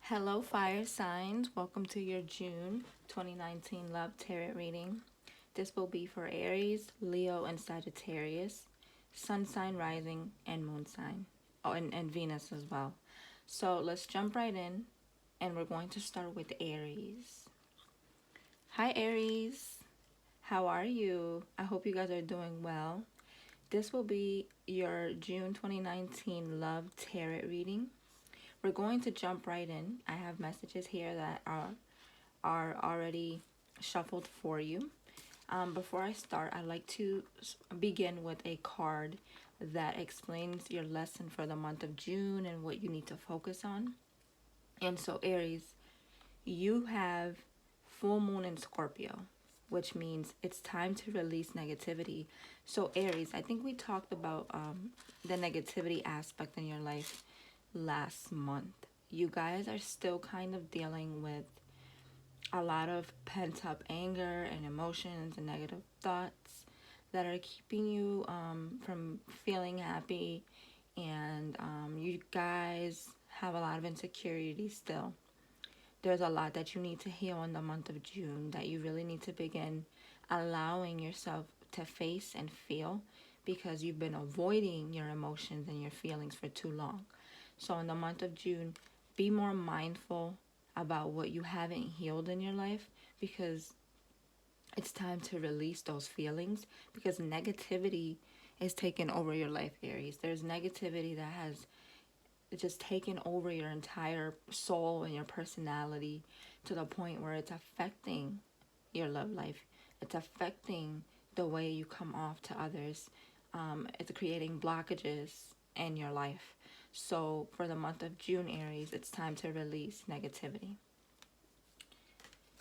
Hello, fire signs. Welcome to your June 2019 Love Tarot reading. This will be for Aries, Leo, and Sagittarius, Sun sign, rising, and Moon sign. Oh, and Venus as well. So let's jump right in, and we're going to start with Aries. Hi, Aries. How are you? I hope you guys are doing well. This will be your June 2019 Love Tarot reading. We're going to jump right in. I have messages here that are already shuffled for you. Before I start, I'd like to begin with a card that explains your lesson for the month of June and what you need to focus on. And so, Aries, you have full moon in Scorpio, which means it's time to release negativity. So, Aries, I think we talked about the negativity aspect in your life last month. You guys are still kind of dealing with a lot of pent-up anger and emotions and negative thoughts that are keeping you from feeling happy, and you guys have a lot of insecurity still. There's a lot that you need to heal in the month of June that you really need to begin allowing yourself to face and feel, because you've been avoiding your emotions and your feelings for too long. So in the month of June, be more mindful about what you haven't healed in your life, because it's time to release those feelings, because negativity is taking over your life, Aries. There's negativity that has just taken over your entire soul and your personality to the point where it's affecting your love life. It's affecting the way you come off to others. It's creating blockages in your life. So for the month of June, Aries, it's time to release negativity.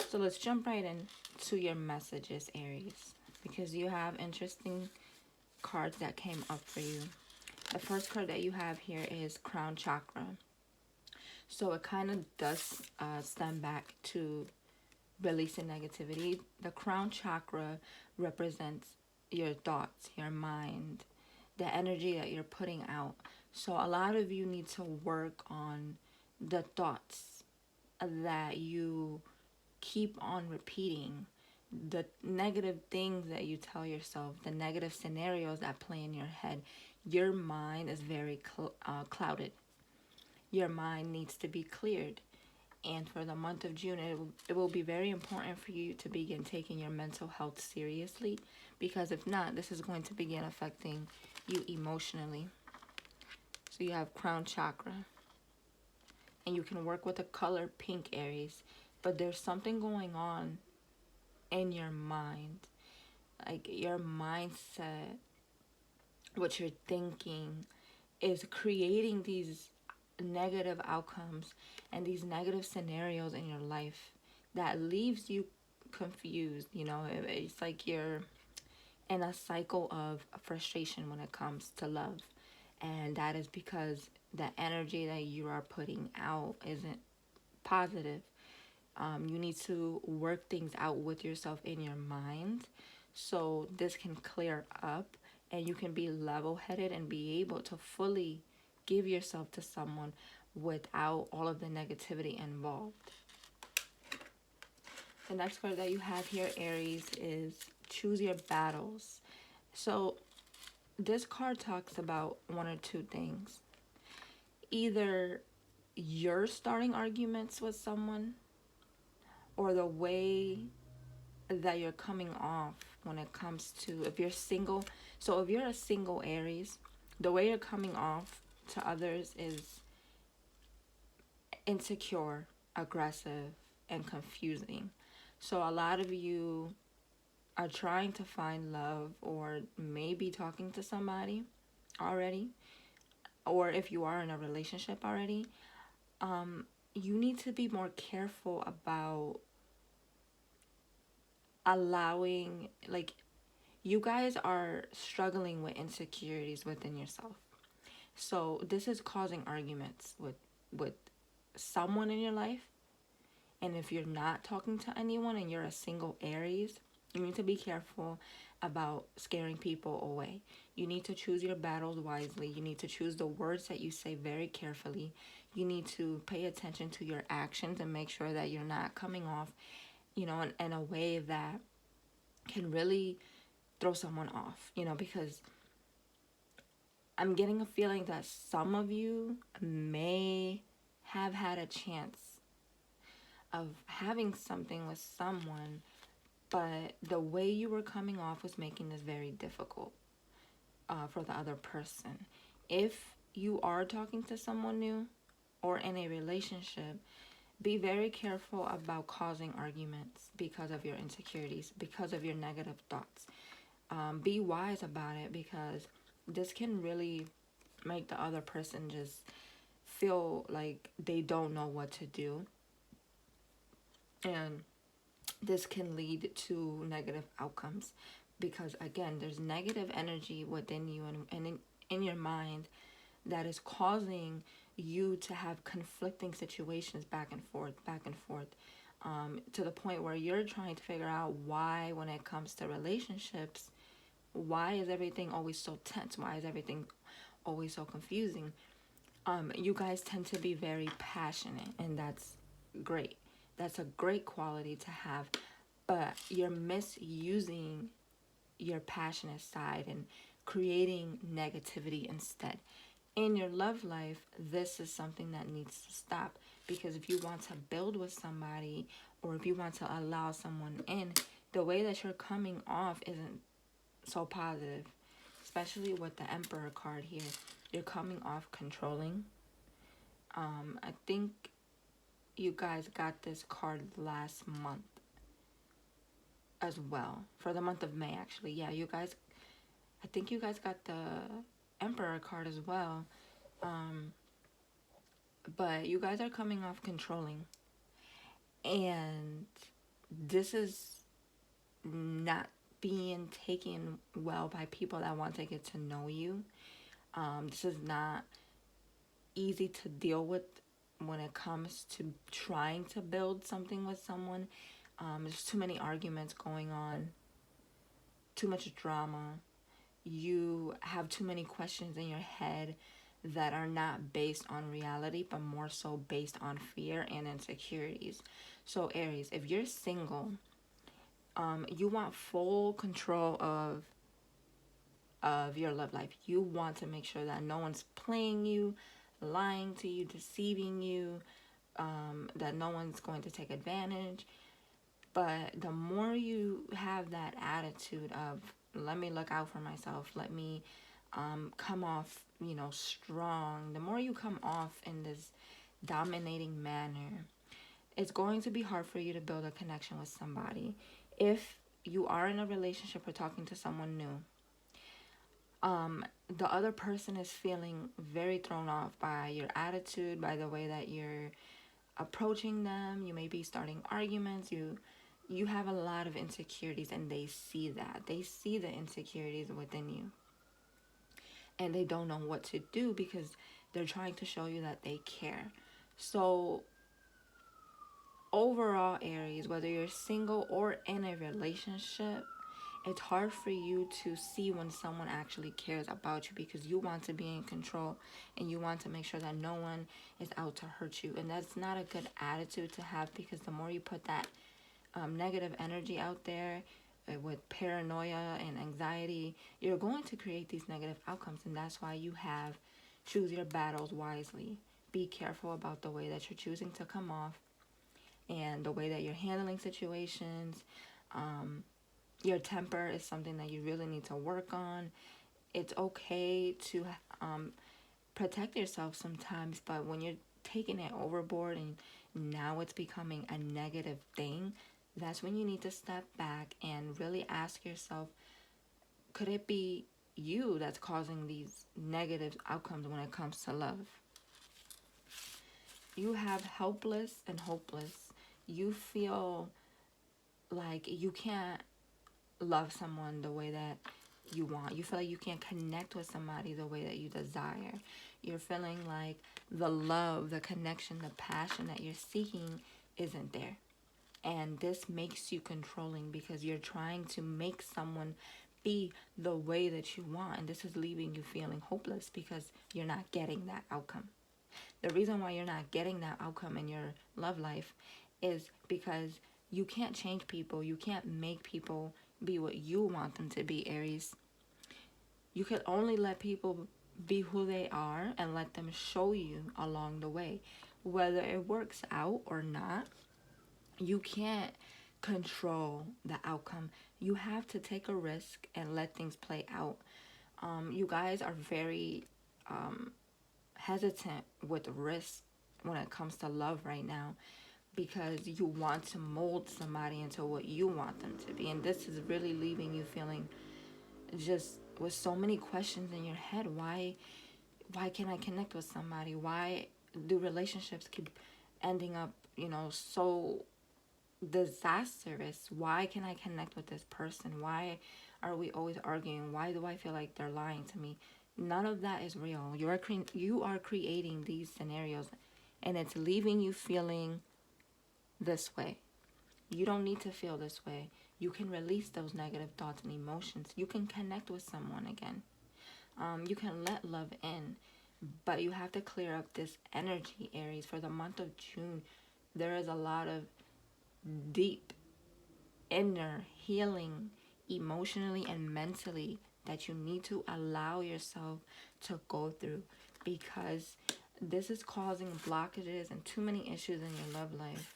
So let's jump right into your messages, Aries, because you have interesting cards that came up for you. The first card that you have here is Crown Chakra. So it kind of does stem back to releasing negativity. The Crown Chakra represents your thoughts, your mind, the energy that you're putting out. So a lot of you need to work on the thoughts that you keep on repeating, the negative things that you tell yourself, the negative scenarios that play in your head. Your mind is very clouded. Your mind needs to be cleared. And for the month of June, it will be very important for you to begin taking your mental health seriously, because if not, this is going to begin affecting you emotionally. So you have Crown Chakra. And you can work with the color pink, Aries. But there's something going on in your mind. Like your mindset, what you're thinking, is creating these negative outcomes and these negative scenarios in your life that leaves you confused. You know, it's like you're in a cycle of frustration when it comes to love. And that is because the energy that you are putting out isn't positive. You need to work things out with yourself in your mind, so this can clear up and you can be level-headed and be able to fully give yourself to someone without all of the negativity involved. The next card that you have here, Aries, is Choose Your Battles. So this card talks about one or two things. Either you're starting arguments with someone, or the way that you're coming off when it comes to, if you're single. So if you're a single Aries, the way you're coming off to others is insecure, aggressive, and confusing. So a lot of you are trying to find love, or maybe talking to somebody already, or if you are in a relationship already, you need to be more careful about allowing, like, you guys are struggling with insecurities within yourself. So this is causing arguments with someone in your life. And if you're not talking to anyone and you're a single Aries, you need to be careful about scaring people away. You need to choose your battles wisely. You need to choose the words that you say very carefully. you need to pay attention to your actions and make sure that you're not coming off, in a way that can really throw someone off, because I'm getting a feeling that some of you may have had a chance of having something with someone, but the way you were coming off was making this very difficult for the other person. If you are talking to someone new or in a relationship, be very careful about causing arguments because of your insecurities, because of your negative thoughts. Be wise about it, because this can really make the other person just feel like they don't know what to do. And this can lead to negative outcomes, because again, there's negative energy within you and in your mind that is causing you to have conflicting situations back and forth, to the point where you're trying to figure out why, when it comes to relationships, why is everything always so tense? Why is everything always so confusing? You guys tend to be very passionate, and that's great. That's a great quality to have, but you're misusing your passionate side and creating negativity instead. In your love life, this is something that needs to stop, because if you want to build with somebody, or if you want to allow someone in, the way that you're coming off isn't so positive, especially with the Emperor card here. You're coming off controlling. I think you guys got this card last month as well, for the month of May, actually. Yeah, I think you guys got the Emperor card as well. But you guys are coming off controlling, and this is not being taken well by people that want to get to know you. This is not easy to deal with when it comes to trying to build something with someone. There's too many arguments going on, too much drama. You have too many questions in your head that are not based on reality, but more so based on fear and insecurities. So Aries, if you're single, you want full control of your love life. You want to make sure that no one's playing you, lying to you, deceiving you, that no one's going to take advantage. But the more you have that attitude of, let me look out for myself, let me come off, strong, the more you come off in this dominating manner, it's going to be hard for you to build a connection with somebody. If you are in a relationship or talking to someone new, the other person is feeling very thrown off by your attitude, by the way that you're approaching them. You may be starting arguments. You have a lot of insecurities, and they see that. They see the insecurities within you, and they don't know what to do, because they're trying to show you that they care. So overall, Aries, whether you're single or in a relationship, it's hard for you to see when someone actually cares about you, because you want to be in control and you want to make sure that no one is out to hurt you. And that's not a good attitude to have, because the more you put that negative energy out there with paranoia and anxiety, you're going to create these negative outcomes. And that's why you have choose your battles wisely. Be careful about the way that you're choosing to come off and the way that you're handling situations. Your temper is something that you really need to work on. It's okay to protect yourself sometimes, but when you're taking it overboard and now it's becoming a negative thing, that's when you need to step back and really ask yourself, could it be you that's causing these negative outcomes when it comes to love? You have helpless and hopeless. You feel like you can't love someone the way that you want. You feel like you can't connect with somebody the way that you desire. You're feeling like the love, the connection, the passion that you're seeking isn't there. And this makes you controlling, because you're trying to make someone be the way that you want. And this is leaving you feeling hopeless, because you're not getting that outcome. The reason why you're not getting that outcome in your love life is because you can't change people. You can't make people be what you want them to be, Aries. You can only let people be who they are and let them show you along the way. Whether it works out or not, you can't control the outcome. You have to take a risk and let things play out. You guys are very hesitant with risk when it comes to love right now, because you want to mold somebody into what you want them to be. And this is really leaving you feeling just with so many questions in your head. Why can't I connect with somebody? Why do relationships keep ending up, so disastrous? Why can I connect with this person? Why are we always arguing? Why do I feel like they're lying to me? None of that is real. You are creating these scenarios, and it's leaving you feeling this way. You don't need to feel this way. You can release those negative thoughts and emotions. You can connect with someone again. You can let love in, but you have to clear up this energy, Aries. For the month of June, there is a lot of deep inner healing, emotionally and mentally, that you need to allow yourself to go through, because this is causing blockages and too many issues in your love life.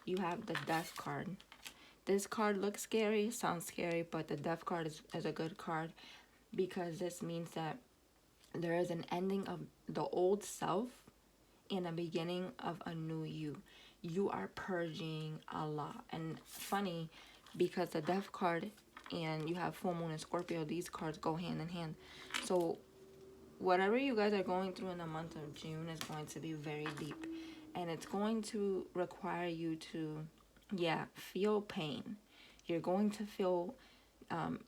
You have the Death card. This card looks scary, sounds scary, but the Death card is a good card, because this means that there is an ending of the old self and a beginning of a new you. You are purging a lot. And funny, because the Death card and you have Full Moon and Scorpio, these cards go hand in hand. So whatever you guys are going through in the month of June is going to be very deep. And it's going to require you to, feel pain. You're going to feel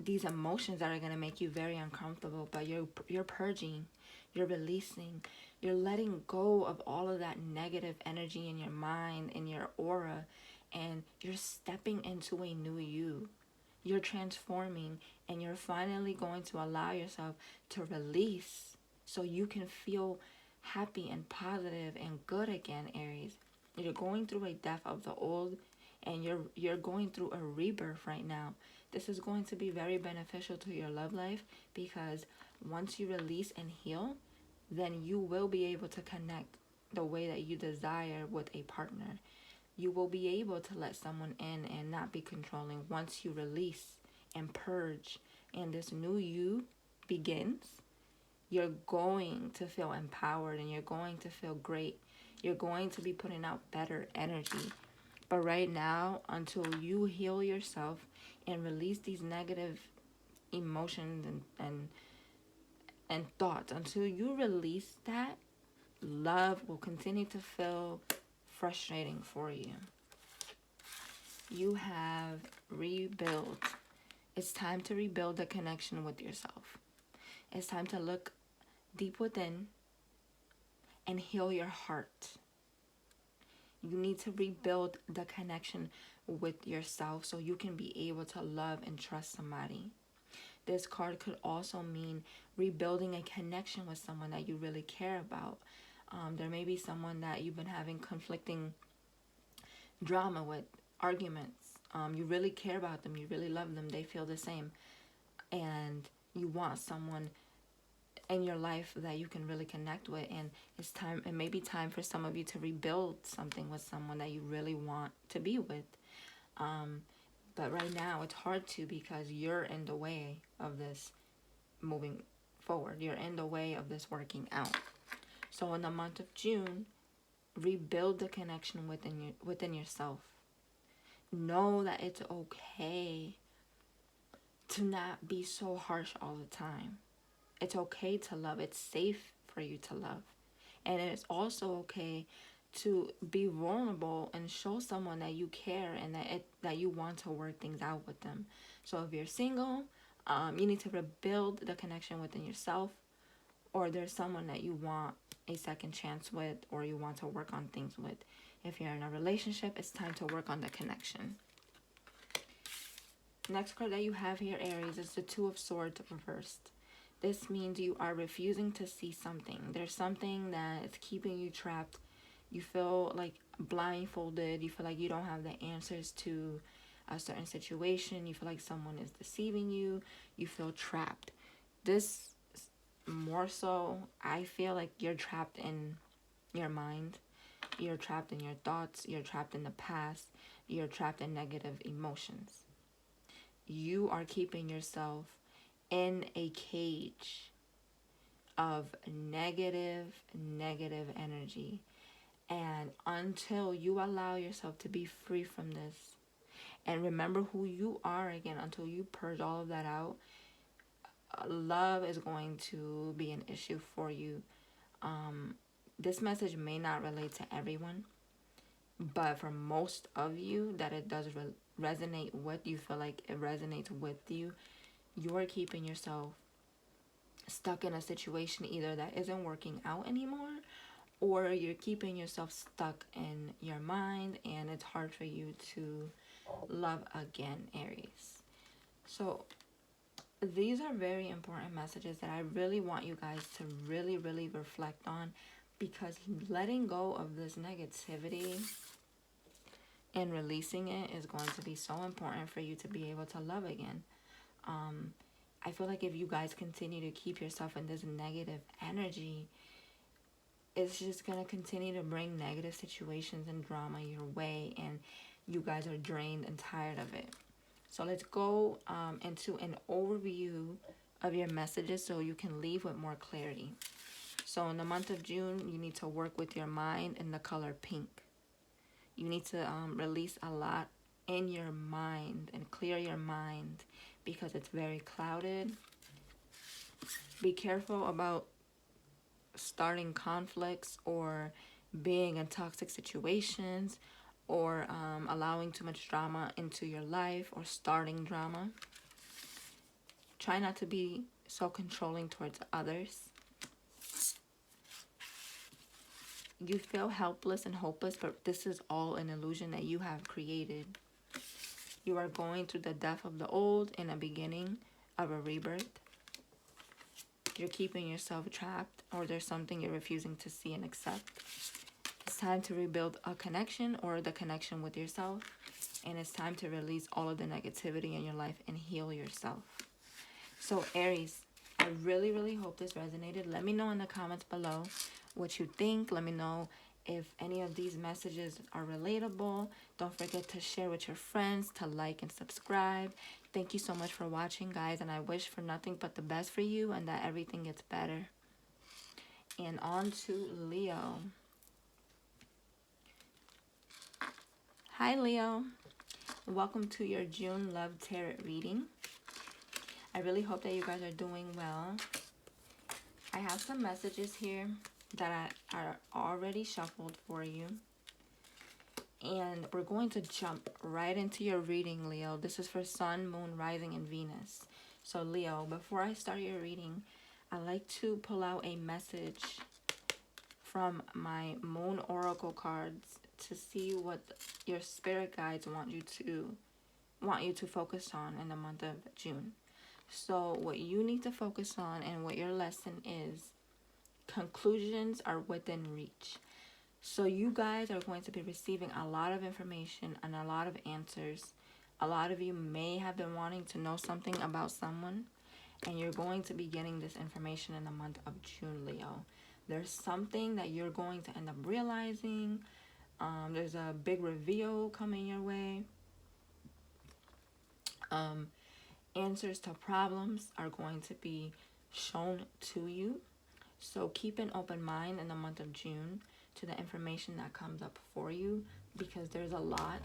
these emotions that are going to make you very uncomfortable, but you're purging, you're releasing, you're letting go of all of that negative energy in your mind, in your aura, and you're stepping into a new you. You're transforming, and you're finally going to allow yourself to release so you can feel happy and positive and good again, Aries. You're going through a death of the old, and you're going through a rebirth right now. This is going to be very beneficial to your love life, because once you release and heal, then you will be able to connect the way that you desire with a partner. You will be able to let someone in and not be controlling once you release and purge, and this new you begins. You're going to feel empowered, and you're going to feel great. You're going to be putting out better energy. But right now, until you heal yourself and release these negative emotions and thoughts, until you release that, love will continue to feel frustrating for you. You have rebuild. It's time to rebuild the connection with yourself. It's time to look deep within and heal your heart. You need to rebuild the connection with yourself so you can be able to love and trust somebody. This card could also mean rebuilding a connection with someone that you really care about. There may be someone that you've been having conflicting drama with, arguments. You really care about them. You really love them. They feel the same. And you want someone in your life that you can really connect with, and it's time, it may be time for some of you to rebuild something with someone that you really want to be with, but right now it's hard to, because you're in the way of this moving forward. You're in the way of this working out. So in the month of June, rebuild the connection within yourself. Know that it's okay to not be so harsh all the time. It's okay to love. It's safe for you to love. And it's also okay to be vulnerable and show someone that you care and that you want to work things out with them. So if you're single, you need to rebuild the connection within yourself, or there's someone that you want a second chance with, or you want to work on things with. If you're in a relationship, it's time to work on the connection. Next card that you have here, Aries, is the Two of Swords reversed. This means you are refusing to see something. There's something that is keeping you trapped. You feel like blindfolded. You feel like you don't have the answers to a certain situation. You feel like someone is deceiving you. You feel trapped. This more so, I feel like you're trapped in your mind. You're trapped in your thoughts. You're trapped in the past. You're trapped in negative emotions. You are keeping yourself in a cage of negative energy. And until you allow yourself to be free from this and remember who you are again, until you purge all of that out, love is going to be an issue for you. This message may not relate to everyone, but for most of you that it does resonate with, you feel like it resonates with you, you're keeping yourself stuck in a situation either that isn't working out anymore, or you're keeping yourself stuck in your mind and it's hard for you to love again, Aries. So these are very important messages that I really want you guys to really reflect on, because letting go of this negativity and releasing it is going to be so important for you to be able to love again. I feel like if you guys continue to keep yourself in this negative energy, it's just going to continue to bring negative situations and drama your way, and you guys are drained and tired of it. So let's go into an overview of your messages so you can leave with more clarity. So in the month of June, you need to work with your mind in the color pink. You need to release a lot in your mind and clear your mind because it's very clouded. Be careful about starting conflicts or being in toxic situations, or allowing too much drama into your life, or starting drama. Try not to be so controlling towards others. You feel helpless and hopeless, but this is all an illusion that you have created. You are going through the death of the old and a beginning of a rebirth. You're keeping yourself trapped, or there's something you're refusing to see and accept. It's time to rebuild a connection, or the connection with yourself. And it's time to release all of the negativity in your life and heal yourself. So Aries, I really hope this resonated. Let me know in the comments below what you think. Let me know if any of these messages are relatable. Don't forget to share with your friends, to like and subscribe. Thank you so much for watching, guys, and I wish for nothing but the best for you and that everything gets better. And on to Leo. Hi, Leo. Welcome to your June Love Tarot reading. I really hope that you guys are doing well. I have some messages here that are already shuffled for you. And we're going to jump right into your reading, Leo. This is for Sun, Moon, Rising, and Venus. So, Leo, before I start your reading, I like to pull out a message from my Moon Oracle cards to see what your spirit guides want you to focus on in the month of June. So, what you need to focus on and what your lesson is, conclusions are within reach. So you guys are going to be receiving a lot of information and a lot of answers. A lot of you may have been wanting to know something about someone, and you're going to be getting this information in the month of June, Leo. There's something that you're going to end up realizing. There's a big reveal coming your way. Answers to problems are going to be shown to you. So keep an open mind in the month of June to the information that comes up for you, because there's a lot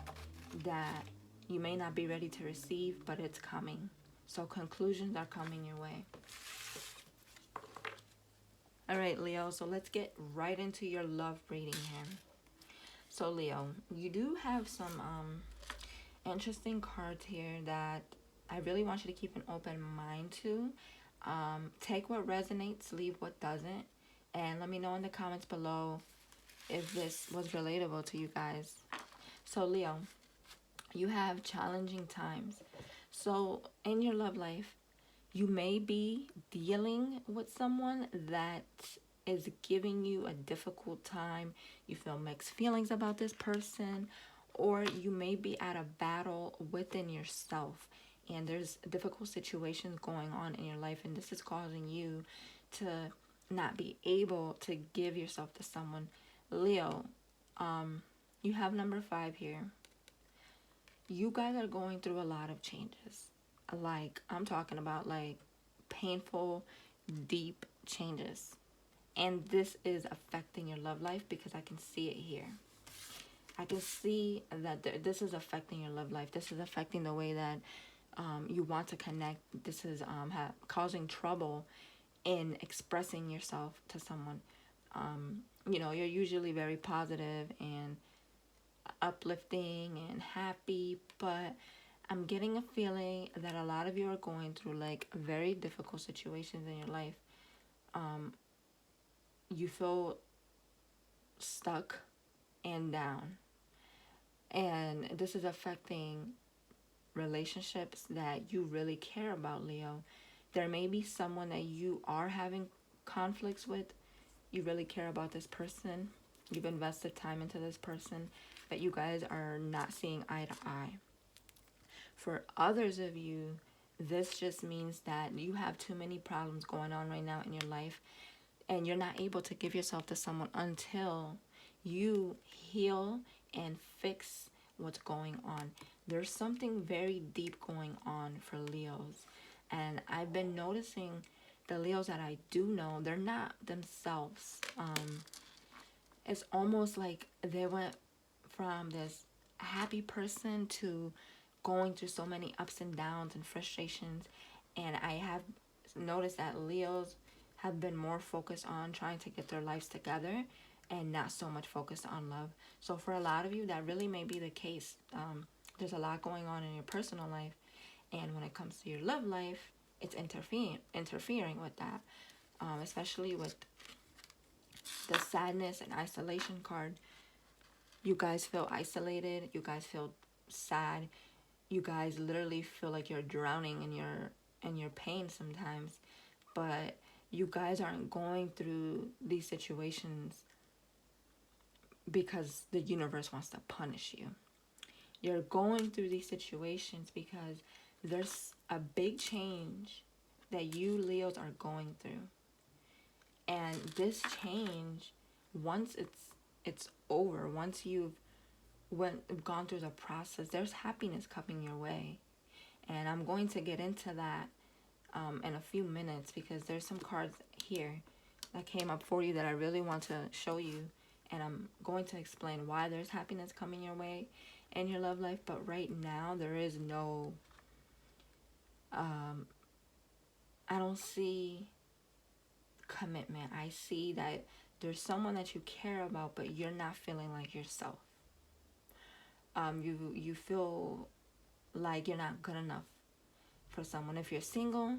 that you may not be ready to receive, but it's coming. So conclusions are coming your way. All right, Leo, so let's get right into your love reading here. So, Leo, you do have some interesting cards here that I really want you to keep an open mind to. Take what resonates, leave what doesn't. And let me know in the comments below if this was relatable to you guys. So, Leo, you have challenging times. So, in your love life, You may be dealing with someone that is giving you a difficult time. You feel mixed feelings about this person, or you may be at a battle within yourself and there's difficult situations going on in your life, and this is causing you to not be able to give yourself to someone. Leo, you have number 5 here. You guys are going through a lot of changes. Like, I'm talking about like painful, deep changes. And this is affecting your love life because I can see it here. I can see that this is affecting your love life. This is affecting the way that you want to connect. This is causing trouble in expressing yourself to someone. You know, you're usually very positive and uplifting and happy, but I'm getting a feeling that a lot of you are going through like very difficult situations in your life. You feel stuck and down, and this is affecting relationships that you really care about, Leo. There may be someone that you are having conflicts with. You really care about this person. You've invested time into this person, but you guys are not seeing eye to eye. For others of you, this just means that you have too many problems going on right now in your life, and you're not able to give yourself to someone until you heal and fix what's going on. There's something very deep going on for Leos, and I've been noticing the Leos that I do know, they're not themselves. It's almost like they went from this happy person to going through so many ups and downs and frustrations. And I have noticed that Leos have been more focused on trying to get their lives together and not so much focused on love. So for a lot of you, that really may be the case. There's a lot going on in your personal life, and when it comes to your love life, it's interfering with that, especially with the sadness and isolation card. You guys feel isolated. You guys feel sad. You guys literally feel like you're drowning in your pain sometimes. But you guys aren't going through these situations because the universe wants to punish you. You're going through these situations because there's a big change that you Leos are going through. And this change, once it's over, once you've gone through the process, there's happiness coming your way. And I'm going to get into that in a few minutes, because there's some cards here that came up for you that I really want to show you, and I'm going to explain why there's happiness coming your way in your love life. But right now there is no I don't see commitment. I see that there's someone that you care about, but you're not feeling like yourself. You feel like you're not good enough for someone. If you're single,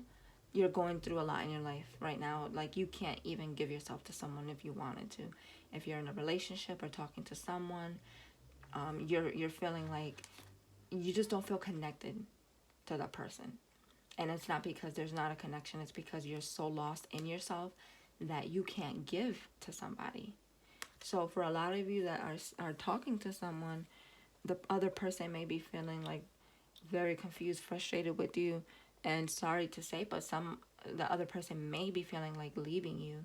you're going through a lot in your life right now. Like, you can't even give yourself to someone if you wanted to. If you're in a relationship or talking to someone, you're feeling like you just don't feel connected to that person. And it's not because there's not a connection. It's because you're so lost in yourself that you can't give to somebody. So for a lot of you that are talking to someone, the other person may be feeling like very confused, frustrated with you, and sorry to say, but the other person may be feeling like leaving you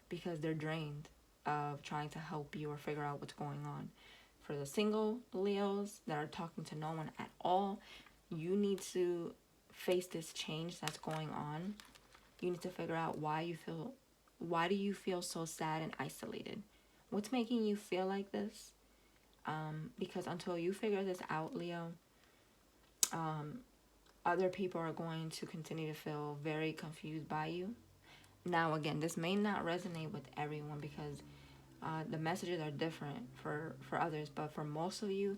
because they're drained of trying to help you or figure out what's going on. For the single Leos that are talking to no one at all, you need to face this change that's going on. You need to figure out why do you feel so sad and isolated? What's making you feel like this? Because until you figure this out, Leo, other people are going to continue to feel very confused by you. Now, again, this may not resonate with everyone because the messages are different for others, but for most of you,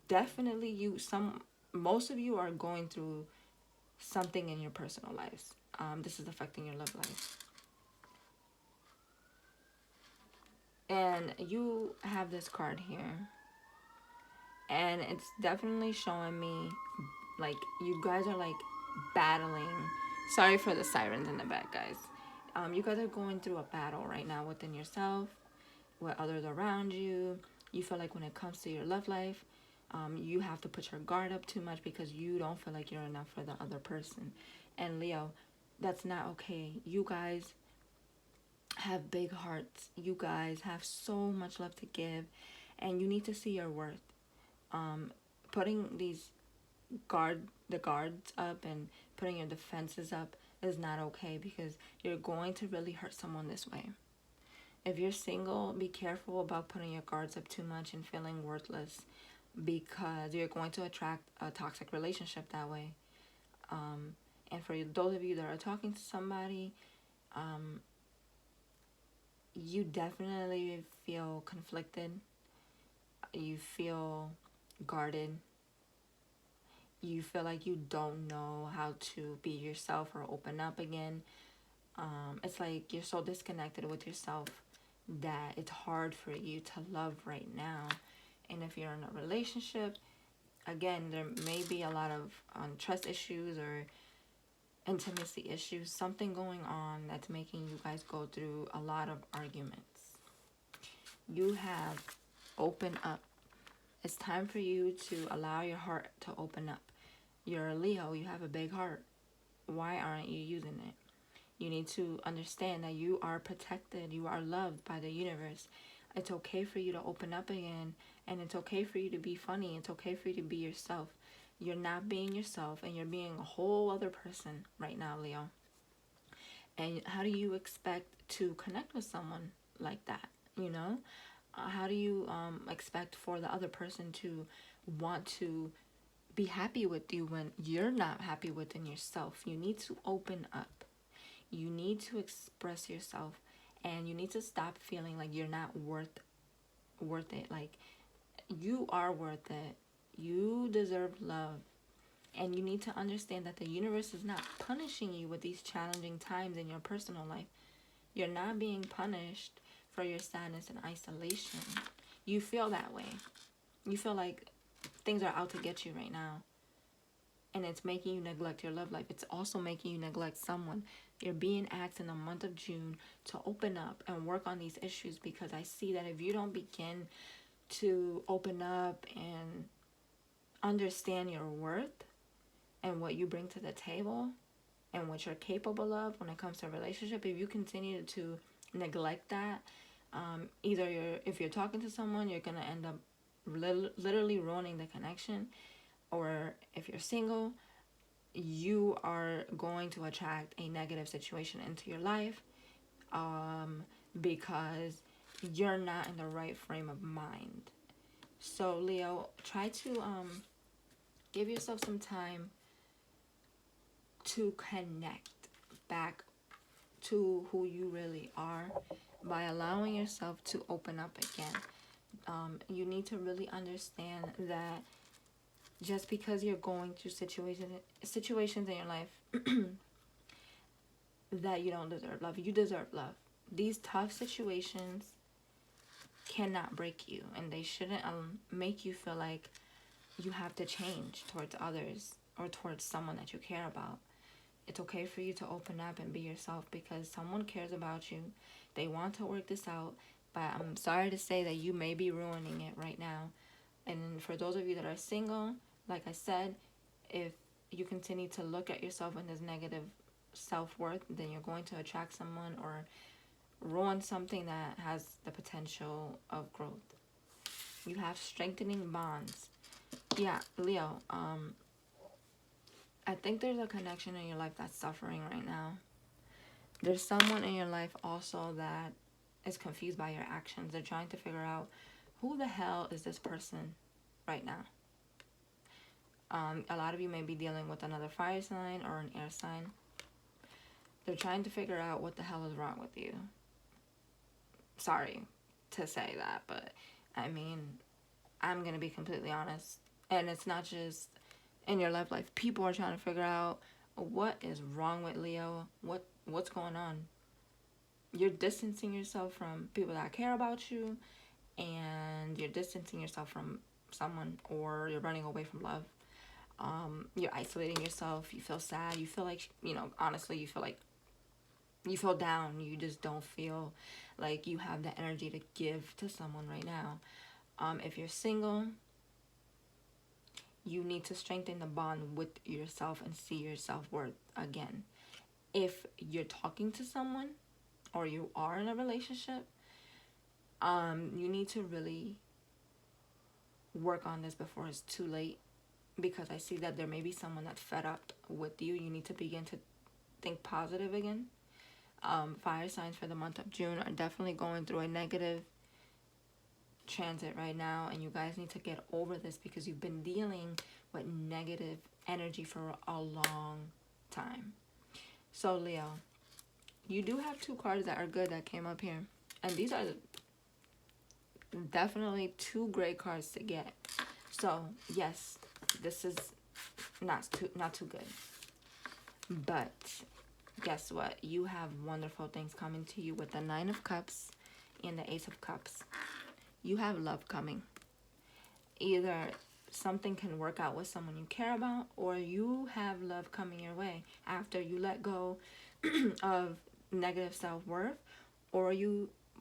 definitely most of you are going through something in your personal lives. This is affecting your love life. And you have this card here, and it's definitely showing me like you guys are like battling. Sorry for the sirens in the back, guys. You guys are going through a battle right now within yourself, with others around you. You feel like when it comes to your love life, you have to put your guard up too much because you don't feel like you're enough for the other person. And Leo, that's not okay. You guys have big hearts. You guys have so much love to give, and you need to see your worth. Putting the guards up and putting your defenses up is not okay, because you're going to really hurt someone this way. If you're single, be careful about putting your guards up too much and feeling worthless, because you're going to attract a toxic relationship that way. And for those of you that are talking to somebody, you definitely feel conflicted. You feel guarded. You feel like you don't know how to be yourself or open up again. It's like you're so disconnected with yourself that it's hard for you to love right now. And if you're in a relationship, again, there may be a lot of trust issues or intimacy issues, something going on that's making you guys go through a lot of arguments. You have opened up. It's time for you to allow your heart to open up. You're a Leo, you have a big heart. Why aren't you using it? You need to understand that you are protected. You are loved by the universe. It's okay for you to open up again, and it's okay for you to be funny. It's okay for you to be yourself. You're not being yourself, and you're being a whole other person right now, Leo. And how do you expect to connect with someone like that, you know? How do you expect for the other person to want to be happy with you when you're not happy within yourself? You need to open up. You need to express yourself, and you need to stop feeling like you're not worth it. Like, you are worth it. You deserve love. And you need to understand that the universe is not punishing you with these challenging times in your personal life. You're not being punished for your sadness and isolation. You feel that way. You feel like things are out to get you right now. And it's making you neglect your love life. It's also making you neglect someone. You're being asked in the month of June to open up and work on these issues, because I see that if you don't begin to open up and understand your worth and what you bring to the table and what you're capable of when it comes to a relationship, if you continue to neglect that, either if you're talking to someone, you're going to end up literally ruining the connection. Or if you're single, you are going to attract a negative situation into your life, because you're not in the right frame of mind. So Leo, try to give yourself some time to connect back to who you really are by allowing yourself to open up again. You need to really understand that just because you're going through situations in your life that you don't deserve love, you deserve love. These tough situations cannot break you, and they shouldn't make you feel like you have to change towards others or towards someone that you care about. It's okay for you to open up and be yourself, because someone cares about you. They want to work this out, but I'm sorry to say that you may be ruining it right now. And for those of you that are single, like I said, if you continue to look at yourself in this negative self-worth, then you're going to attract someone or ruin something that has the potential of growth. You have strengthening bonds. Yeah, Leo, I think there's a connection in your life that's suffering right now. There's someone in your life also that is confused by your actions. They're trying to figure out, who the hell is this person right now? A lot of you may be dealing with another fire sign or an air sign. They're trying to figure out what the hell is wrong with you. Sorry to say that, but I mean, I'm going to be completely honest. And it's not just in your love life. People are trying to figure out, what is wrong with Leo? What's going on? You're distancing yourself from people that care about you, and you're distancing yourself from someone, or you're running away from love. You're isolating yourself. You feel sad. You feel like, you know, honestly, you feel like you feel down. You just don't feel like you have the energy to give to someone right now. If you're single, you need to strengthen the bond with yourself and see your self-worth again. If you're talking to someone or you are in a relationship, you need to really work on this before it's too late, because I see that there may be someone that's fed up with you. You need to begin to think positive again. Fire signs for the month of June are definitely going through a negative transit right now, and you guys need to get over this because you've been dealing with negative energy for a long time. So Leo, you do have two cards that are good that came up here, and these are definitely two great cards to get. So yes, this is not too good, but guess what? You have wonderful things coming to you with the Nine of Cups and the Ace of Cups. You have love coming. Either something can work out with someone you care about, or you have love coming your way after you let go of negative self-worth, or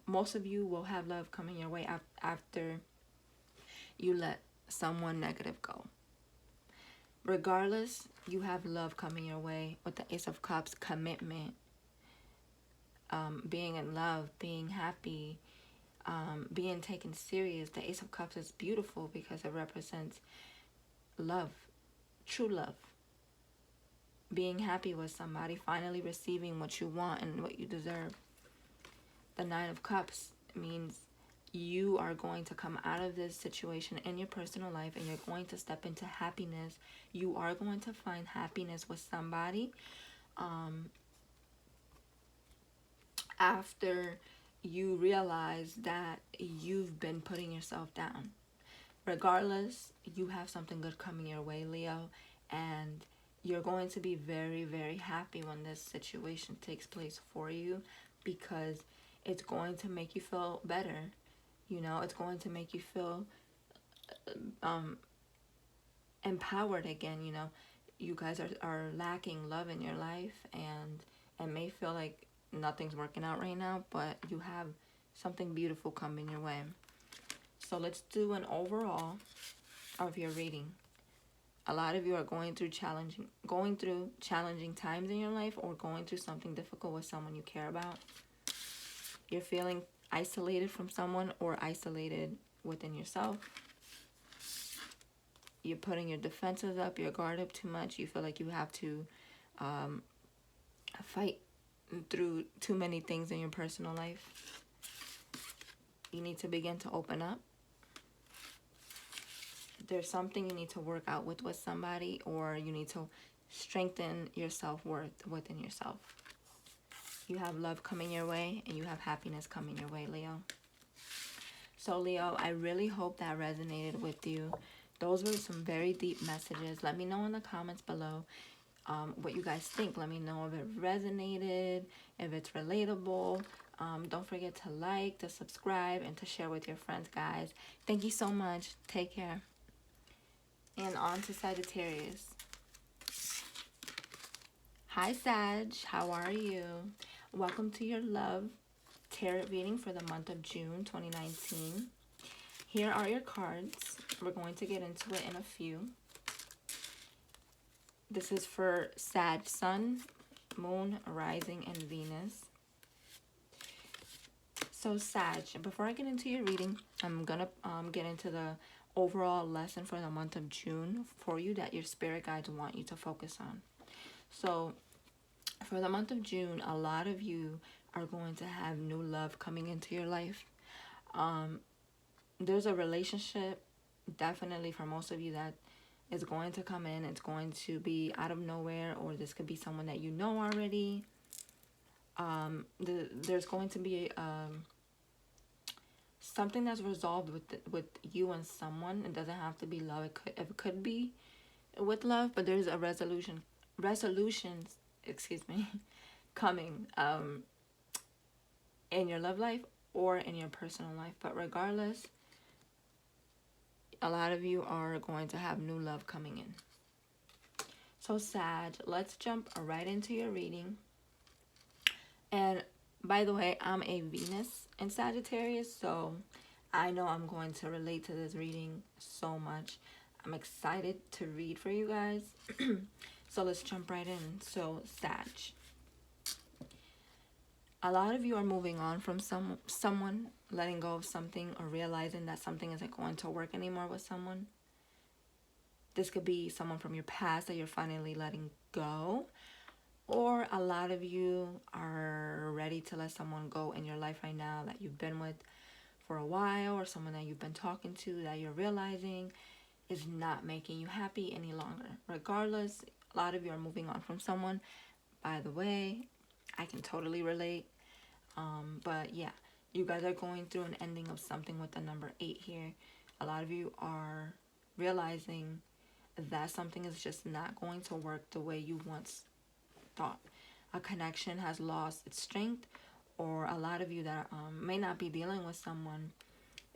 most of you will have love coming your way after you let someone negative go. Regardless, you have love coming your way with the Ace of Cups, commitment, being in love, being happy, being taken serious. The Ace of Cups is beautiful because it represents love, true love. Being happy with somebody, finally receiving what you want and what you deserve. The Nine of Cups means you are going to come out of this situation in your personal life and you're going to step into happiness. You are going to find happiness with somebody after you realize that you've been putting yourself down. Regardless, you have something good coming your way, Leo, and you're going to be very, very happy when this situation takes place for you, because it's going to make you feel better. You know, it's going to make you feel empowered again. You know, you guys are lacking love in your life, and it may feel like nothing's working out right now, but you have something beautiful coming your way. So let's do an overall of your reading. A lot of you are going through challenging times in your life, or going through something difficult with someone you care about. You're feeling isolated from someone or isolated within yourself. You're putting your defenses up, your guard up too much. You feel like you have to fight through too many things in your personal life. You need to begin to open up. There's something you need to work out with somebody, or you need to strengthen your self-worth within yourself. You have love coming your way, and you have happiness coming your way, Leo. So, Leo, I really hope that resonated with you. Those were some very deep messages. Let me know in the comments below what you guys think. Let me know if it resonated, if it's relatable. Don't forget to like, to subscribe, and to share with your friends, guys. Thank you so much. Take care. And on to Sagittarius. Hi, Sag. How are you? Welcome to your love tarot reading for the month of June 2019. Here are your cards. We're going to get into it in a few. This is for Sag Sun, Moon, Rising, and Venus. So Sag, before I get into your reading, I'm going to get into the overall lesson for the month of June for you that your spirit guides want you to focus on. So for the month of June, a lot of you are going to have new love coming into your life. There's a relationship, definitely for most of you, that is going to come in. It's going to be out of nowhere, or this could be someone that you know already. There's going to be something that's resolved with you and someone. It doesn't have to be love. It could be with love, but there's a resolutions, excuse me, coming in your love life or in your personal life. But regardless, a lot of you are going to have new love coming in. So Sag, let's jump right into your reading. And by the way, I'm a Venus in Sagittarius, so I know I'm going to relate to this reading so much. I'm excited to read for you guys. So let's jump right in. So Sag, a lot of you are moving on from someone, letting go of something, or realizing that something isn't going to work anymore with someone. This could be someone from your past that you're finally letting go. Or a lot of you are ready to let someone go in your life right now that you've been with for a while, or someone that you've been talking to that you're realizing is not making you happy any longer. Regardless, a lot of you are moving on from someone. By the way, I can totally relate. But yeah, you guys are going through an ending of something with the number 8 here. A lot of you are realizing that something is just not going to work the way you once thought. A connection has lost its strength, or a lot of you that may not be dealing with someone,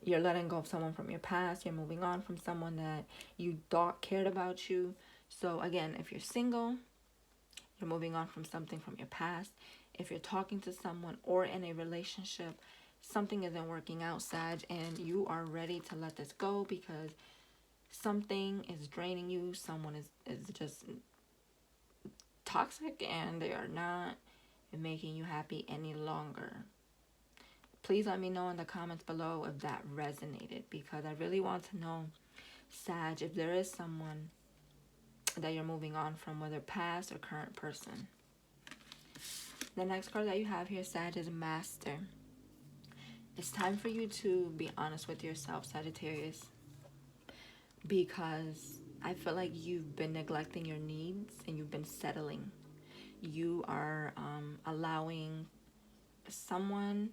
you're letting go of someone from your past, you're moving on from someone that you thought cared about you. So again, if you're single, you're moving on from something from your past. If you're talking to someone or in a relationship, something isn't working out, Sag, and you are ready to let this go because something is draining you. Someone is just toxic and they are not making you happy any longer. Please let me know in the comments below if that resonated, because I really want to know, Sag, if there is someone that you're moving on from, whether past or current person. The next card that you have here, Sag, is Master. It's time for you to be honest with yourself, Sagittarius, because I feel like you've been neglecting your needs and you've been settling. You are allowing someone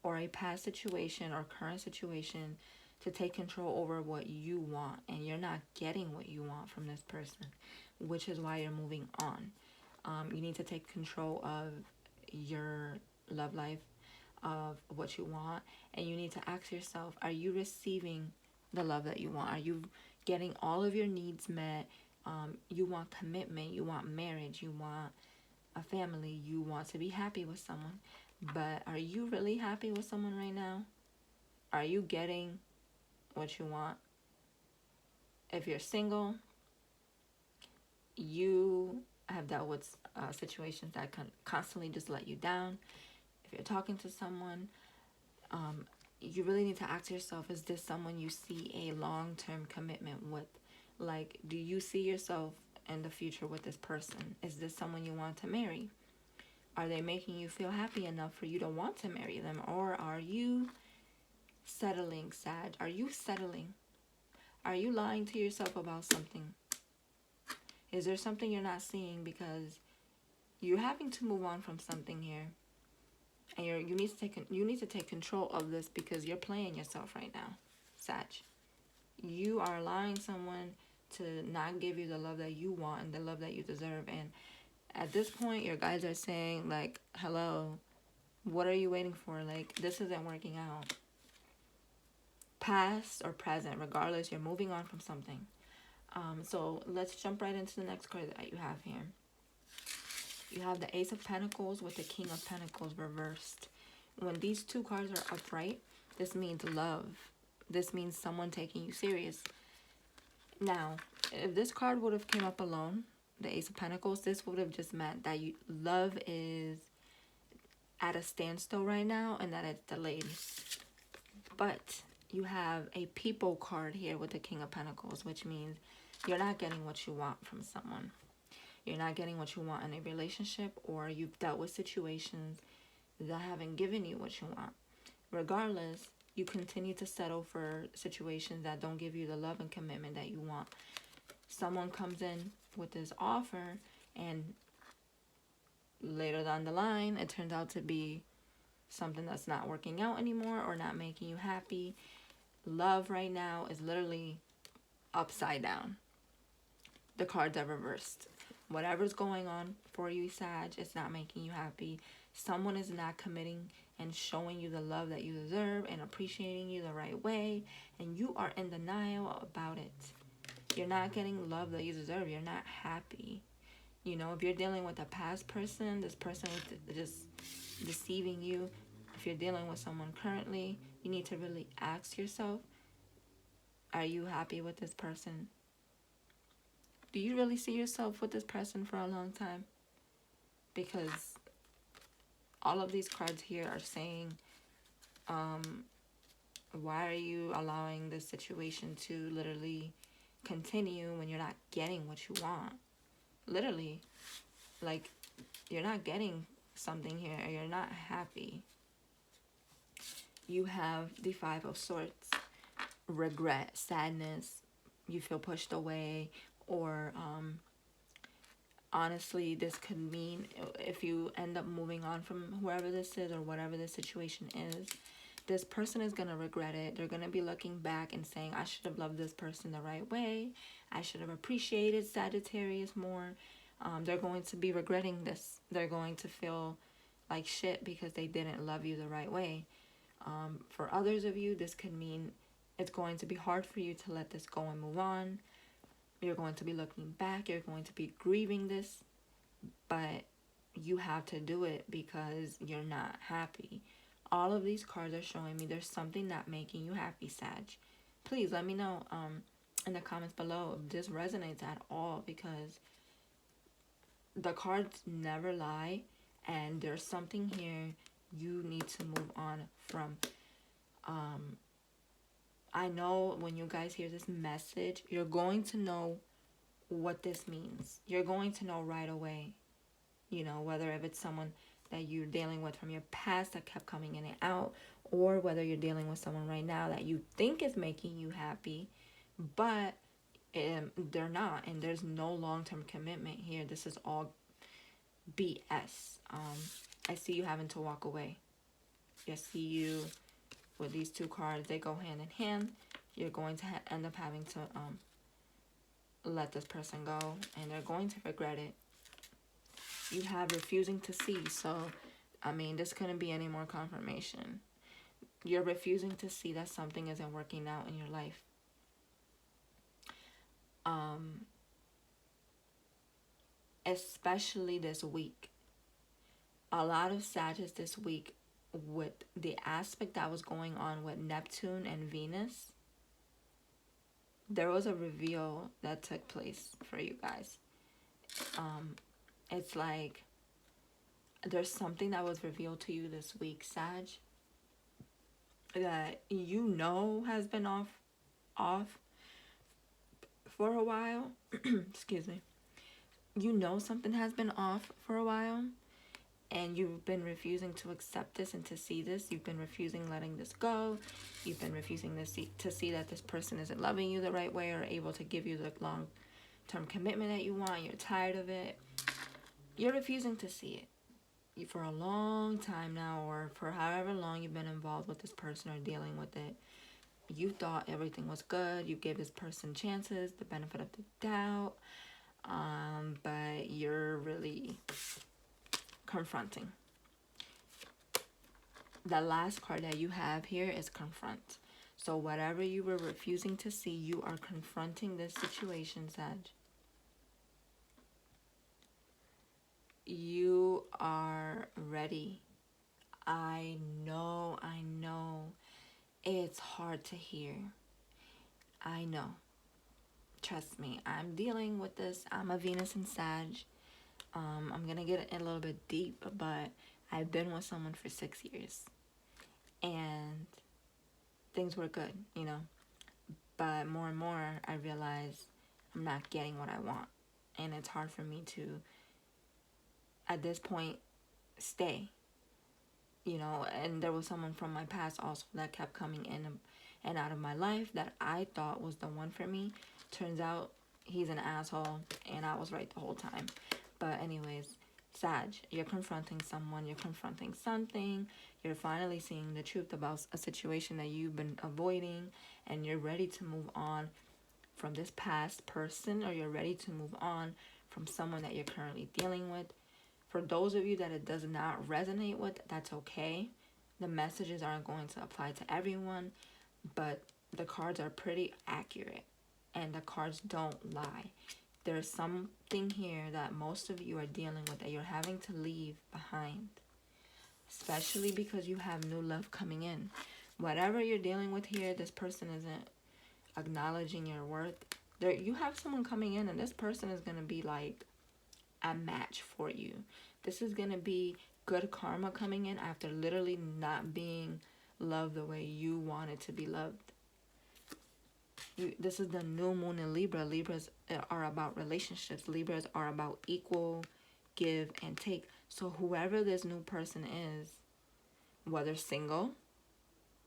or a past situation or current situation to take control over what you want, and you're not getting what you want from this person, which is why you're moving on. You need to take control of your love life, of what you want, and you need to ask yourself, are you receiving the love that you want? Are you getting all of your needs met? You want commitment, you want marriage, you want a family, you want to be happy with someone, but are you really happy with someone right now? Are you getting what you want? If you're single, you have dealt with situations that can constantly just let you down. If you're talking to someone, you really need to ask yourself, is this someone you see a long-term commitment with? Like, do you see yourself in the future with this person? Is this someone you want to marry? Are they making you feel happy enough for you to want to marry them? Or are you settling, Sag? Are you settling? Are you lying to yourself about something? Is there something you're not seeing? Because you're having to move on from something here, and you need to take control of this, because you're playing yourself right now, Sag. You are allowing someone to not give you the love that you want and the love that you deserve. And at this point, your guides are saying, like, hello, what are you waiting for? Like, this isn't working out. Past or present, regardless, you're moving on from something. So let's jump right into the next card that you have here. You have the Ace of Pentacles with the King of Pentacles reversed. When these two cards are upright, this means love. This means someone taking you serious. Now, if this card would have came up alone, the Ace of Pentacles, this would have just meant that love is at a standstill right now and that it's delayed. But you have a People card here with the King of Pentacles, which means you're not getting what you want from someone. You're not getting what you want in a relationship, or you've dealt with situations that haven't given you what you want. Regardless, you continue to settle for situations that don't give you the love and commitment that you want. Someone comes in with this offer, and later down the line, it turns out to be something that's not working out anymore or not making you happy. Love right now is literally upside down. The cards are reversed. Whatever's going on for you, Sag, it's not making you happy. Someone is not committing and showing you the love that you deserve and appreciating you the right way, and you are in denial about it. You're not getting love that you deserve. You're not happy. You know, if you're dealing with a past person, this person is just deceiving you. If you're dealing with someone currently, you need to really ask yourself, are you happy with this person? Do you really see yourself with this person for a long time? Because all of these cards here are saying, why are you allowing this situation to literally continue when you're not getting what you want? Literally, like, you're not getting something here. You're not happy. You have the Five of Swords. Regret, sadness. You feel pushed away, or honestly, this could mean if you end up moving on from whoever this is or whatever this situation is, this person is going to regret it. They're going to be looking back and saying, I should have loved this person the right way. I should have appreciated Sagittarius more. They're going to be regretting this. They're going to feel like shit because they didn't love you the right way. For others of you, this could mean it's going to be hard for you to let this go and move on. You're going to be looking back. You're going to be grieving this. But you have to do it because you're not happy. All of these cards are showing me there's something not making you happy, Sag. Please let me know in the comments below if this resonates at all, because the cards never lie, and there's something here you need to move on from. I know when you guys hear this message, you're going to know what this means. You're going to know right away. You know, whether if it's someone that you're dealing with from your past that kept coming in and out, or whether you're dealing with someone right now that you think is making you happy, but they're not, and there's no long-term commitment here. This is all BS. I see you having to walk away. I see you with these two cards. They go hand in hand. You're going to end up having to let this person go, and they're going to regret it. You have refusing to see. So, I mean, this couldn't be any more confirmation. You're refusing to see that something isn't working out in your life. Especially this week. A lot of Sagittarius this week, with the aspect that was going on with Neptune and Venus, there was a reveal that took place for you guys. It's like there's something that was revealed to you this week, Sag, that you know has been off for a while. Excuse me. You know something has been off for a while, and you've been refusing to accept this and to see this. You've been refusing letting this go. You've been refusing to see that this person isn't loving you the right way or able to give you the long-term commitment that you want. You're tired of it. You're refusing to see it. For a long time now, or for however long you've been involved with this person or dealing with it, you thought everything was good. You gave this person chances, the benefit of the doubt, but you're really confronting. The last card that you have here is confront. So whatever you were refusing to see, you are confronting this situation, Sag. You are ready. I know. It's hard to hear. I know. Trust me, I'm dealing with this. I'm a Venus and Sag. I'm going to get a little bit deep, but I've been with someone for 6 years. And things were good, you know. But more and more, I realize I'm not getting what I want. And it's hard for me to, at this point, stay. You know, and there was someone from my past also that kept coming in and out of my life that I thought was the one for me. Turns out he's an asshole, and I was right the whole time. But anyways, Sag, you're confronting someone, you're confronting something, you're finally seeing the truth about a situation that you've been avoiding, and you're ready to move on from this past person, or you're ready to move on from someone that you're currently dealing with. For those of you that it does not resonate with, that's okay. The messages aren't going to apply to everyone, but the cards are pretty accurate. and the cards don't lie. There's something here that most of you are dealing with that you're having to leave behind, especially because you have new love coming in. Whatever you're dealing with here, this person isn't acknowledging your worth. You have someone coming in, and this person is going to be like a match for you. This is going to be good karma coming in after literally not being loved the way you wanted to be loved. This is the new moon in Libra. Libras are about relationships. Libras are about equal give and take. So whoever this new person is, whether single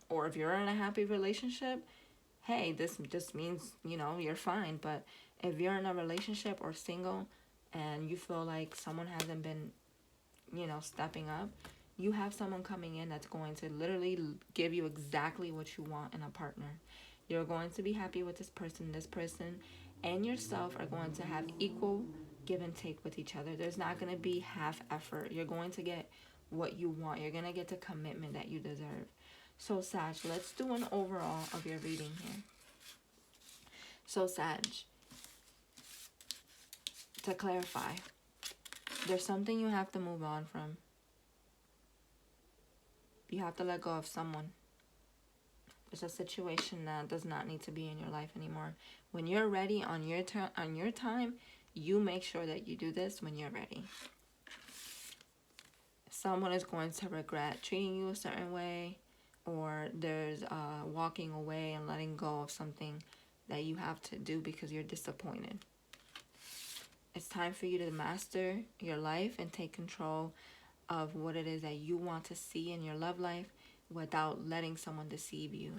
or if you're in a happy relationship, hey, this just means, you know, you're fine. But if you're in a relationship or single and you feel like someone hasn't been, you know, stepping up, you have someone coming in that's going to literally give you exactly what you want in a partner. You're going to be happy with this person. This person and yourself are going to have equal give and take with each other. There's not going to be half effort. You're going to get what you want. You're going to get the commitment that you deserve. So, Sag, let's do an overall of your reading here. So, Sag, to clarify, there's something you have to move on from. You have to let go of someone. There's a situation that does not need to be in your life anymore. When you're ready on your time, you make sure that you do this when you're ready. Someone is going to regret treating you a certain way, or there's walking away and letting go of something that you have to do because you're disappointed. It's time for you to master your life and take control of what it is that you want to see in your love life without letting someone deceive you.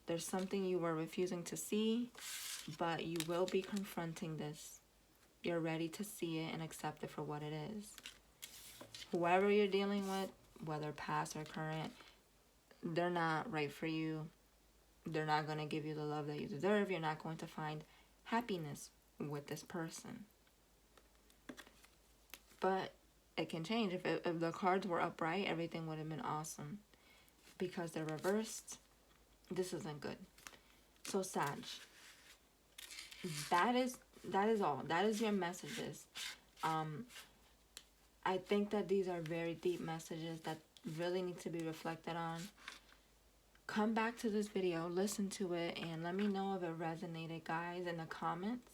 There's something you were refusing to see, but you will be confronting this. You're ready to see it and accept it for what it is. Whoever you're dealing with, whether past or current, they're not right for you. They're not going to give you the love that you deserve. You're not going to find happiness with this person. But it can change. If the cards were upright, everything would have been awesome. Because they're reversed, this isn't good. So, Sag, that is all. That is your messages. I think that these are very deep messages that really need to be reflected on. Come back to this video, listen to it, and let me know if it resonated, guys, in the comments,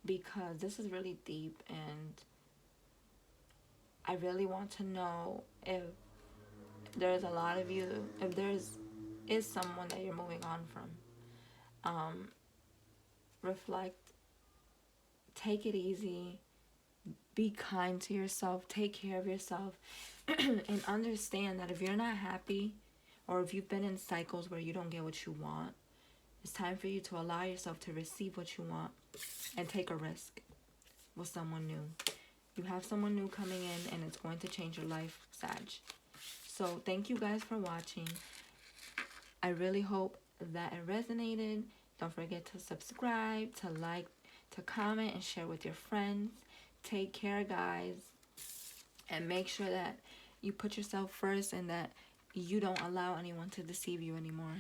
because this is really deep, and I really want to know if there's a lot of you, if is someone that you're moving on from. Reflect, take it easy, be kind to yourself, take care of yourself, and understand that if you're not happy, or if you've been in cycles where you don't get what you want, it's time for you to allow yourself to receive what you want and take a risk with someone new. You have someone new coming in, and it's going to change your life, Sag. So thank you guys for watching. I really hope that it resonated. Don't forget to subscribe, to like, to comment, and share with your friends. Take care, guys. And make sure that you put yourself first and that you don't allow anyone to deceive you anymore.